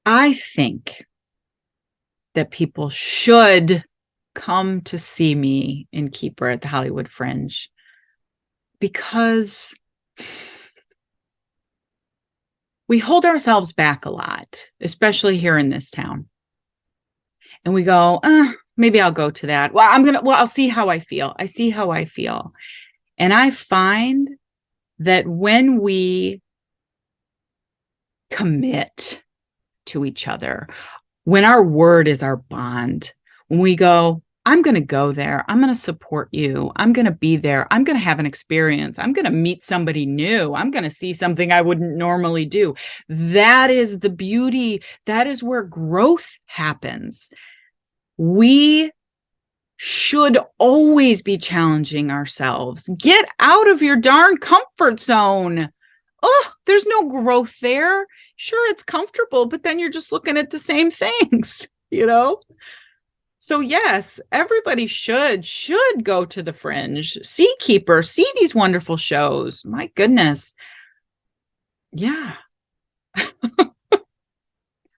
I think that people should come to see me in Keeper at the Hollywood Fringe because we hold ourselves back a lot, especially here in this town. And we go, maybe I'll go to that. I'll see how I feel. I see how I feel. And I find that when we commit to each other, when our word is our bond, when we go, I'm going to go there. I'm going to support you. I'm going to be there. I'm going to have an experience. I'm going to meet somebody new. I'm going to see something I wouldn't normally do. That is the beauty. That is where growth happens. We should always be challenging ourselves. Get out of your darn comfort zone. Oh, there's no growth there. Sure, it's comfortable, but then you're just looking at the same things, you know? So yes, everybody should go to the Fringe, see Keeper, see these wonderful shows. My goodness. Yeah.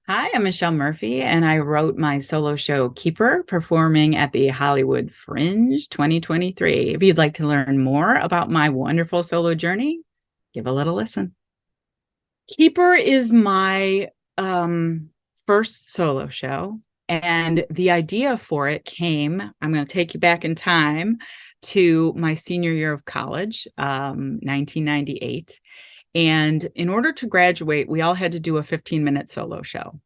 Hi, I'm Michelle Murphy, and I wrote my solo show Keeper, performing at the Hollywood Fringe 2023. If you'd like to learn more about my wonderful solo journey, give a little listen. Keeper is my first solo show, and the idea for it came, I'm going to take you back in time to my senior year of college, 1998. And in order to graduate, we all had to do a 15-minute solo show.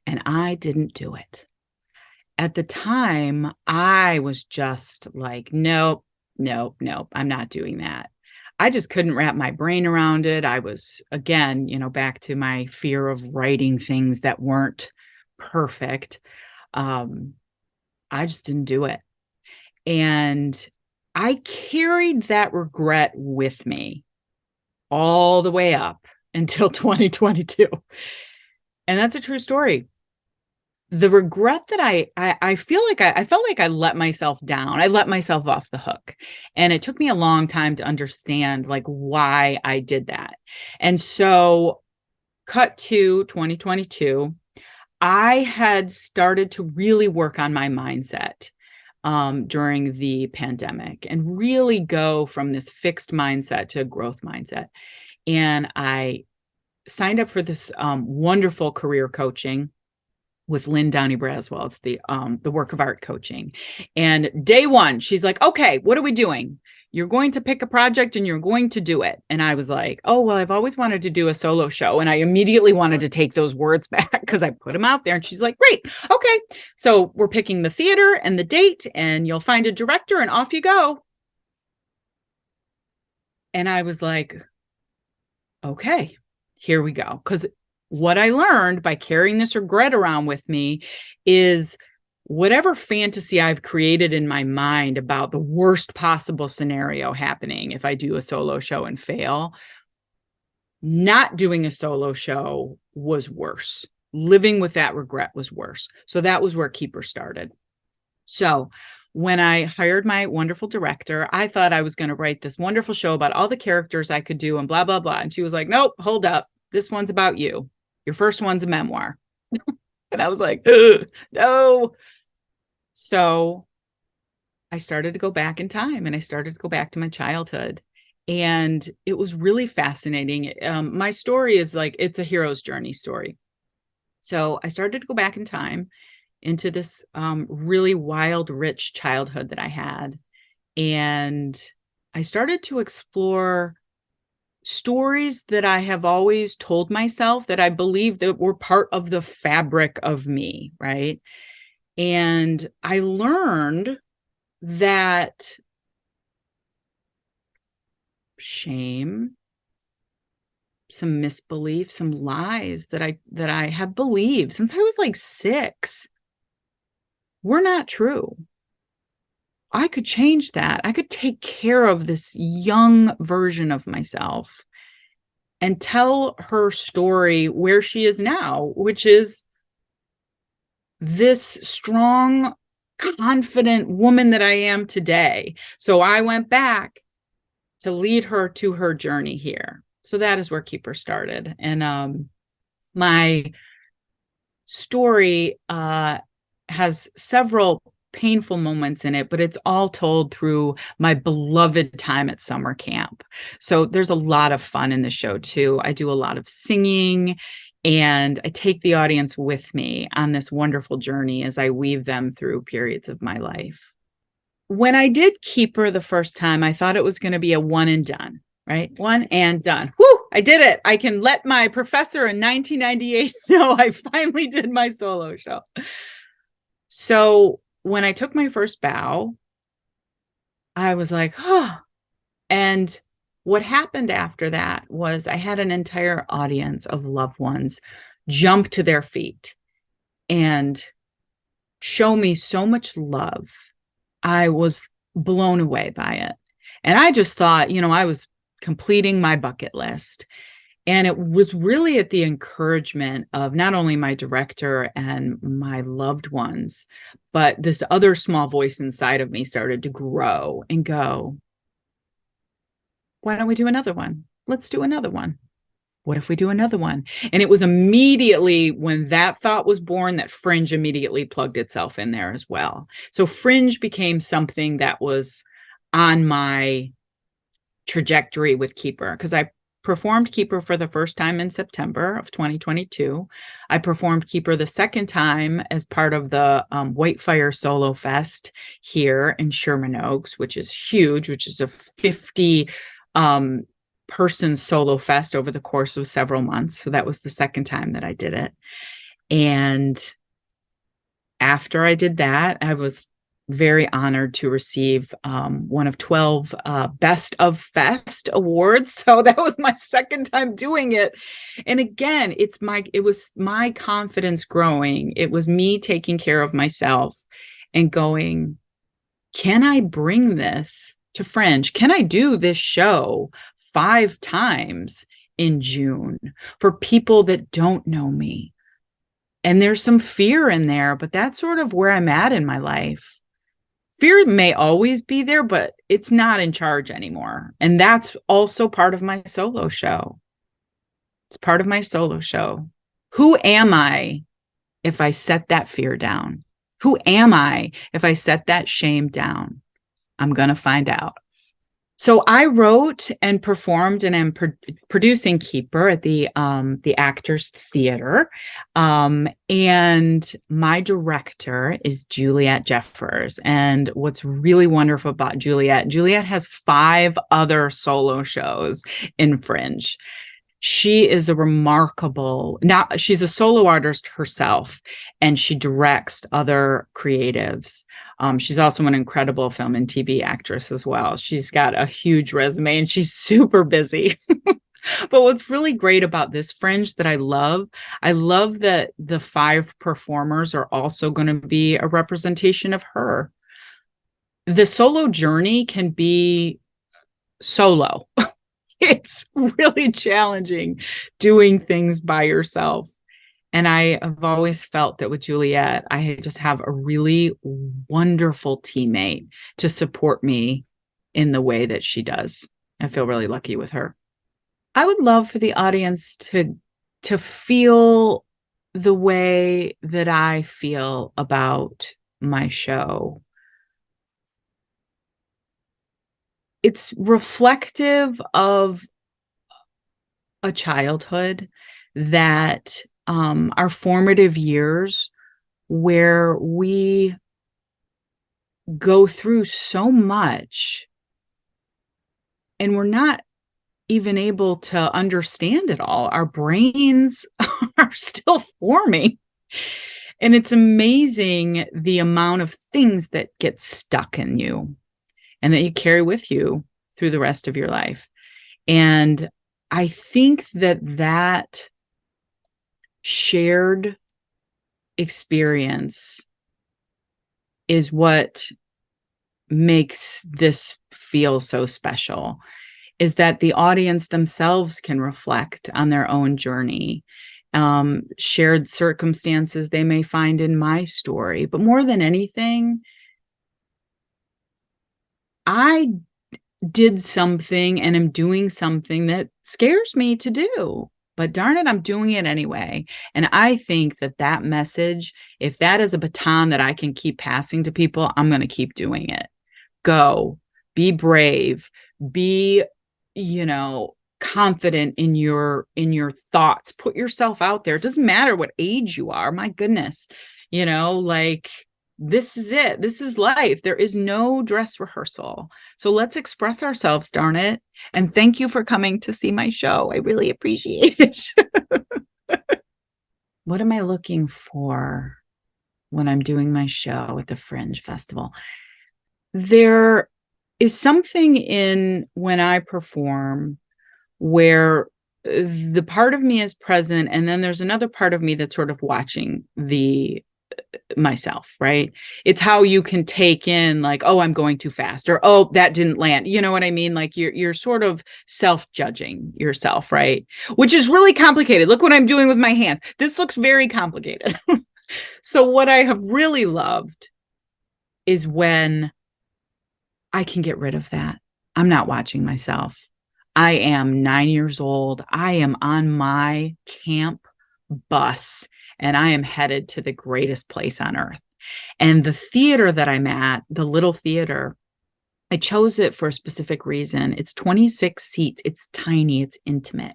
And I didn't do it. At the time, I was just like, nope, nope, nope, I'm not doing that. I just couldn't wrap my brain around it. I was, again, back to my fear of writing things that weren't perfect. I just didn't do it. And I carried that regret with me all the way up until 2022. And that's a true story. The regret that I feel like I felt like I let myself down. I let myself off the hook. And it took me a long time to understand like why I did that. And so cut to 2022, I had started to really work on my mindset during the pandemic and really go from this fixed mindset to a growth mindset. And I signed up for this wonderful career coaching with Lynn Downey Braswell. It's the work of art coaching. And day one, she's like, okay, what are we doing? You're going to pick a project and you're going to do it. And I was like, oh, well, I've always wanted to do a solo show. And I immediately wanted to take those words back because I put them out there. And she's like, great. Okay. So we're picking the theater and the date, and you'll find a director and off you go. And I was like, okay, here we go. Because what I learned by carrying this regret around with me is whatever fantasy I've created in my mind about the worst possible scenario happening if I do a solo show and fail, not doing a solo show was worse. Living with that regret was worse. So that was where Keeper started. So when I hired my wonderful director, I thought I was going to write this wonderful show about all the characters I could do and blah, blah, blah. And she was like, nope, hold up. This one's about you. Your first one's a memoir. And I was like, no. So I started to go back in time, and I started to go back to my childhood. And it was really fascinating. My story is like, it's a hero's journey story. So I started to go back in time into this really wild, rich childhood that I had. And I started to explore stories that I have always told myself that I believe that were part of the fabric of me, right? And I learned that shame, some misbelief, some lies that I have believed since I was like 6 were not true. I could change that. I could take care of this young version of myself and tell her story where she is now, which is this strong, confident woman that I am today. So I went back to lead her to her journey here. So that is where Keeper started. And my story has several painful moments in it, but it's all told through my beloved time at summer camp. So there's a lot of fun in the show too. I do a lot of singing, and I take the audience with me on this wonderful journey as I weave them through periods of my life. When I did Keeper the first time, I thought it was going to be a one and done, right? One and done. Whoo, I did it. I can let my professor in 1998 know I finally did my solo show. So when I took my first bow, I was like, oh. And what happened after that was I had an entire audience of loved ones jump to their feet and show me so much love. I was blown away by it. And I just thought, I was completing my bucket list. And it was really at the encouragement of not only my director and my loved ones, but this other small voice inside of me started to grow and go, why don't we do another one? Let's do another one. What if we do another one? And it was immediately when that thought was born that Fringe immediately plugged itself in there as well. So Fringe became something that was on my trajectory with Keeper, because I performed Keeper for the first time in September of 2022. I performed Keeper the second time as part of the White Fire Solo Fest here in Sherman Oaks, which is huge, which is a 50 person solo fest over the course of several months. So that was the second time that I did it. And after I did that, I was very honored to receive one of 12 Best of Fest awards. So that was my second time doing it. And again, it was my confidence growing. It was me taking care of myself and going, can I bring this to Fringe? Can I do this show 5 times in June for people that don't know me? And there's some fear in there, but that's sort of where I'm at in my life. Fear may always be there, but it's not in charge anymore. And that's also part of my solo show. It's part of my solo show. Who am I if I set that fear down? Who am I if I set that shame down? I'm going to find out. So I wrote and performed, and I'm producing Keeper at the Actors Theater. And my director is Juliette Jeffers. And what's really wonderful about Juliette has 5 other solo shows in Fringe. She is she's a solo artist herself, and she directs other creatives. She's also an incredible film and TV actress as well. She's got a huge resume and she's super busy. But what's really great about this Fringe that I love that the 5 performers are also going to be a representation of her. The solo journey can be solo. It's really challenging doing things by yourself. And I have always felt that with Juliette, I just have a really wonderful teammate to support me in the way that she does. I feel really lucky with her. I would love for the audience to feel the way that I feel about my show. It's reflective of a childhood that our formative years, where we go through so much and we're not even able to understand it all. Our brains are still forming. And it's amazing the amount of things that get stuck in you and that you carry with you through the rest of your life. And I think that shared experience is what makes this feel so special, is that the audience themselves can reflect on their own journey, shared circumstances they may find in my story. But more than anything, I did something and am doing something that scares me to do. but darn it, I'm doing it anyway. And I think that message, if that is a baton that I can keep passing to people, I'm going to keep doing it. Go, be brave, be, confident in your thoughts. Put yourself out there. It doesn't matter what age you are. My goodness, like, this is it. This is life. There is no dress rehearsal. So let's express ourselves, darn it. And thank you for coming to see my show. I really appreciate it. What am I looking for when I'm doing my show at the Fringe Festival? There is something in when I perform where the part of me is present, and then there's another part of me that's sort of watching myself, right? It's how you can take in, like, oh, I'm going too fast, or oh, that didn't land. You know what I mean? Like you're sort of self-judging yourself, right? Which is really complicated. Look what I'm doing with my hands. This looks very complicated. So what I have really loved is when I can get rid of that. I'm not watching myself. I am 9 years old. I am on my camp bus, and I am headed to the greatest place on earth. And the theater that I'm at, the little theater, I chose it for a specific reason. It's 26 seats. It's tiny. It's intimate.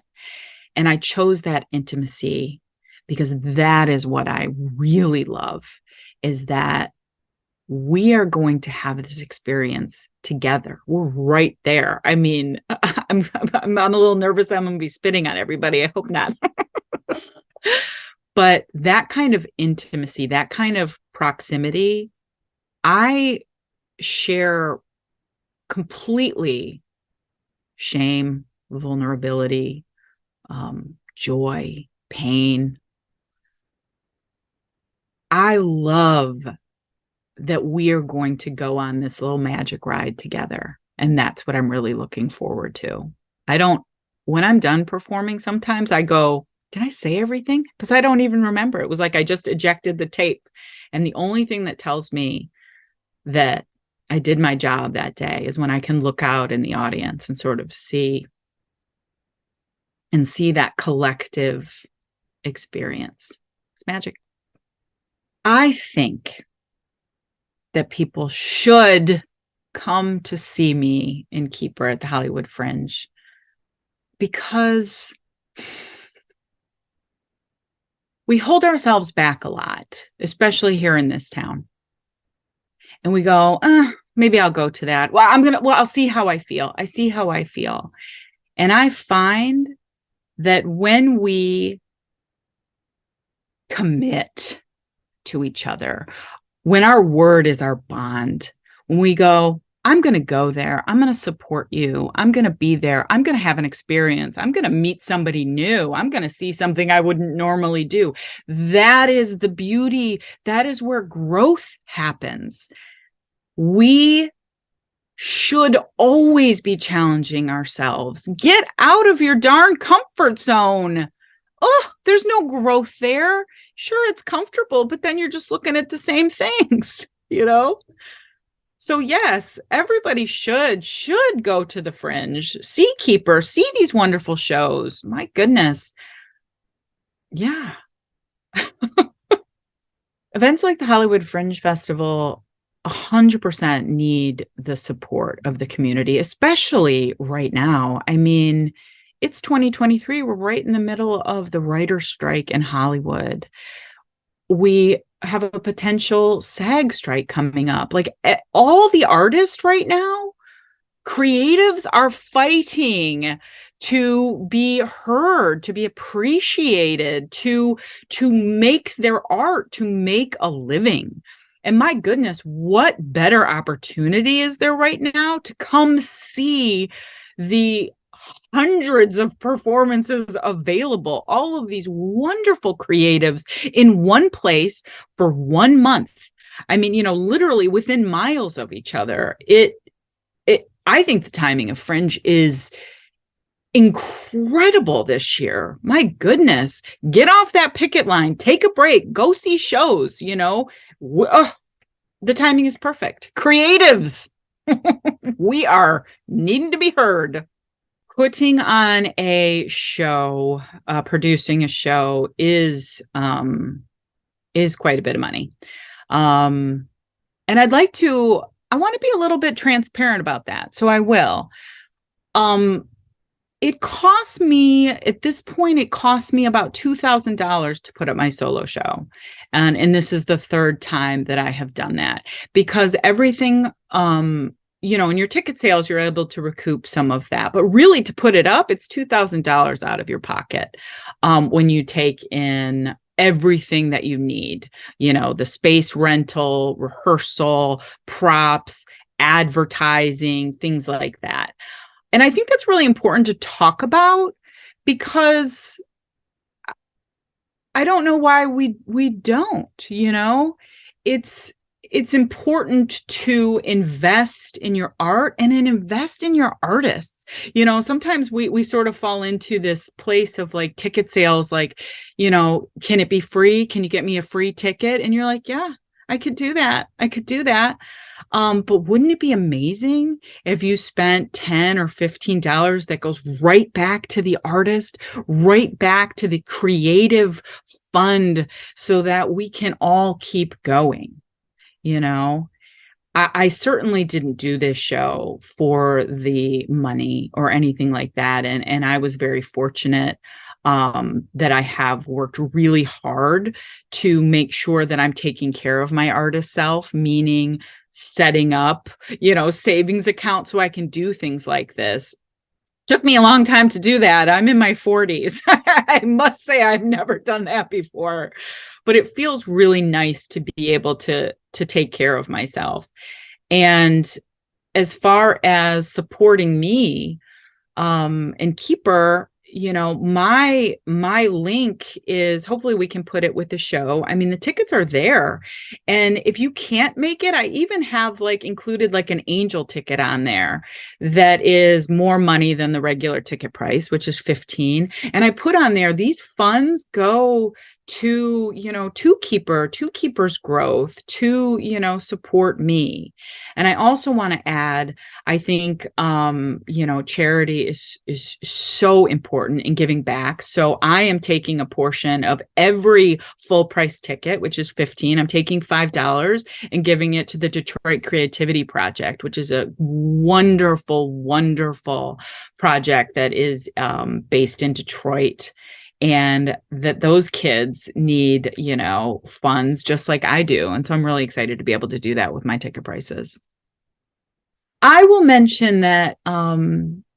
And I chose that intimacy because that is what I really love, is that we are going to have this experience together. We're right there. I mean, I'm a little nervous that I'm going to be spitting on everybody. I hope not. But that kind of intimacy, that kind of proximity, I share completely shame, vulnerability, joy, pain. I love that we are going to go on this little magic ride together. And that's what I'm really looking forward to. When I'm done performing, sometimes I go, did I say everything? Because I don't even remember. It was like I just ejected the tape. And the only thing that tells me that I did my job that day is when I can look out in the audience and sort of see that collective experience. It's magic. I think that people should come to see me in Keeper at the Hollywood Fringe, because we hold ourselves back a lot, especially here in this town. And we go, maybe I'll go to that. I'll see how I feel. I see how I feel. And I find that when we commit to each other, when our word is our bond, when we go, I'm going to go there, I'm going to support you, I'm going to be there, I'm going to have an experience, I'm going to meet somebody new, I'm going to see something I wouldn't normally do. That is the beauty. That is where growth happens. We should always be challenging ourselves. Get out of your darn comfort zone. Oh, there's no growth there. Sure, it's comfortable, but then you're just looking at the same things, So yes, everybody should go to the Fringe, see Keeper, see these wonderful shows. My goodness. Yeah. Events like the Hollywood Fringe Festival 100% need the support of the community, especially right now. I mean, it's 2023. We're right in the middle of the writer's strike in Hollywood. We have a potential SAG strike coming up. Like all the artists right now, creatives are fighting to be heard, to be appreciated, to make their art, to make a living. And my goodness, what better opportunity is there right now to come see the hundreds of performances available, all of these wonderful creatives in one place for 1 month. I mean, literally within miles of each other. I think the timing of Fringe is incredible this year. My goodness, get off that picket line, take a break, go see shows, the timing is perfect. Creatives, we are needing to be heard. Putting on a show, producing a show is quite a bit of money. Um, and I want to be a little bit transparent about that. So I will. Um, it cost me at this point, it cost me about $2,000 to put up my solo show. And this is the third time that I have done that because everything, in your ticket sales, you're able to recoup some of that. But really to put it up, it's $2,000 out of your pocket when you take in everything that you need, the space rental, rehearsal, props, advertising, things like that. And I think that's really important to talk about because I don't know why we don't, it's important to invest in your art and then invest in your artists. Sometimes we sort of fall into this place of like ticket sales, like, can it be free? Can you get me a free ticket? And you're like, yeah, I could do that. I could do that. But wouldn't it be amazing if you spent $10 or $15 that goes right back to the artist, right back to the creative fund so that we can all keep going? I certainly didn't do this show for the money or anything like that. And I was very fortunate that I have worked really hard to make sure that I'm taking care of my artist self, meaning setting up, savings account so I can do things like this. Took me a long time to do that. I'm in my 40s. I must say I've never done that before, but it feels really nice to be able to take care of myself. And as far as supporting me, and Keeper, my link is, hopefully we can put it with the show. I mean, the tickets are there. And if you can't make it, I even have included an angel ticket on there that is more money than the regular ticket price, which is $15. And I put on there, these funds go to Keeper's growth, to support me. And I also want to add, I think charity is so important in giving back. So I am taking a portion of every full price ticket, which is $15. I'm taking $5 and giving it to the Detroit Creativity Project, which is a wonderful, wonderful project that is based in Detroit. And that those kids need, funds just like I do. And so I'm really excited to be able to do that with my ticket prices. I will mention that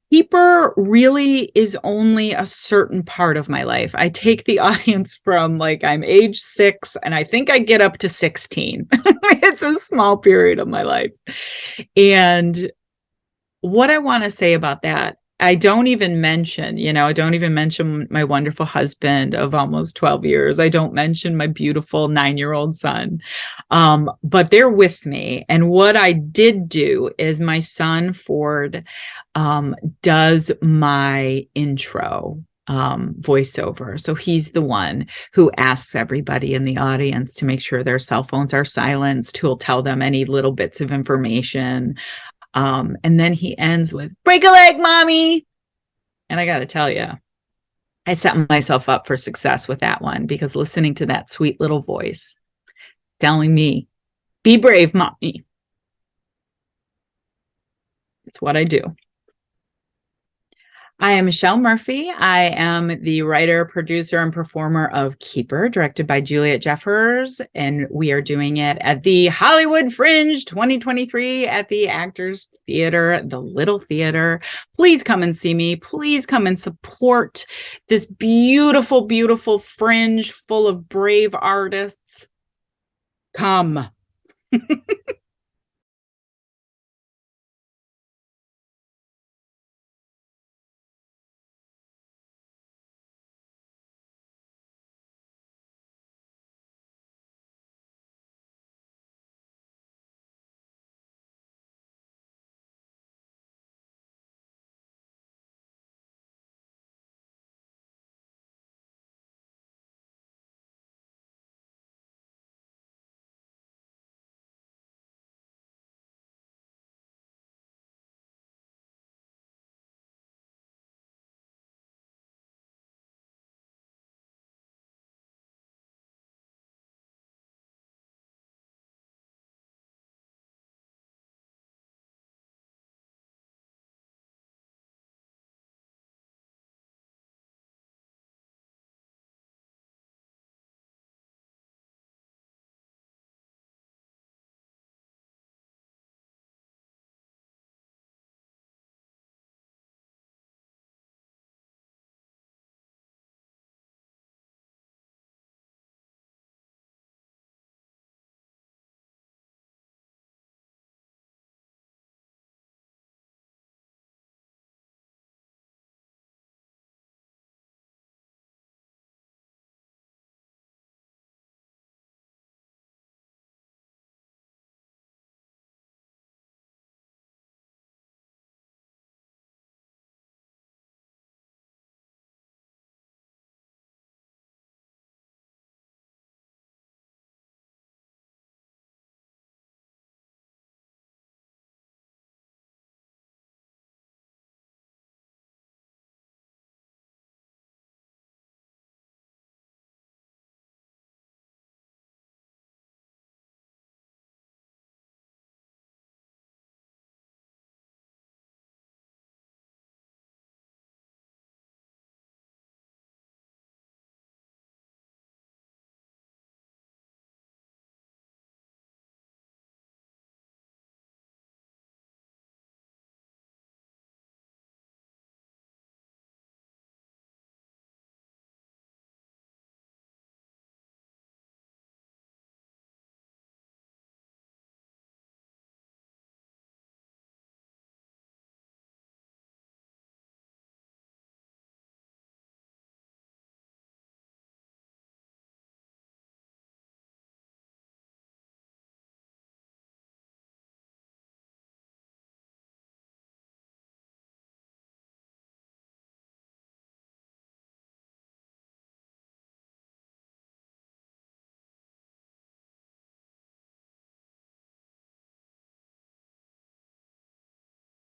Keeper really is only a certain part of my life. I take the audience from I'm age 6 and I think I get up to 16. It's a small period of my life. And what I want to say about that, I don't even mention my wonderful husband of almost 12 years. I don't mention my beautiful 9-year-old son. But they're with me. And what I did do is my son, Ford, does my intro voiceover. So he's the one who asks everybody in the audience to make sure their cell phones are silenced, who'll tell them any little bits of information. And then he ends with, break a leg, mommy. And I got to tell you, I set myself up for success with that one because listening to that sweet little voice telling me, be brave, mommy. It's what I do. I am Michelle Murphy. I am the writer, producer, and performer of Keeper, directed by Juliette Jeffers, and we are doing it at the Hollywood Fringe 2023 at the Actors Theater, the Little Theater. Please come and see me. Please come and support this beautiful, beautiful Fringe full of brave artists. Come.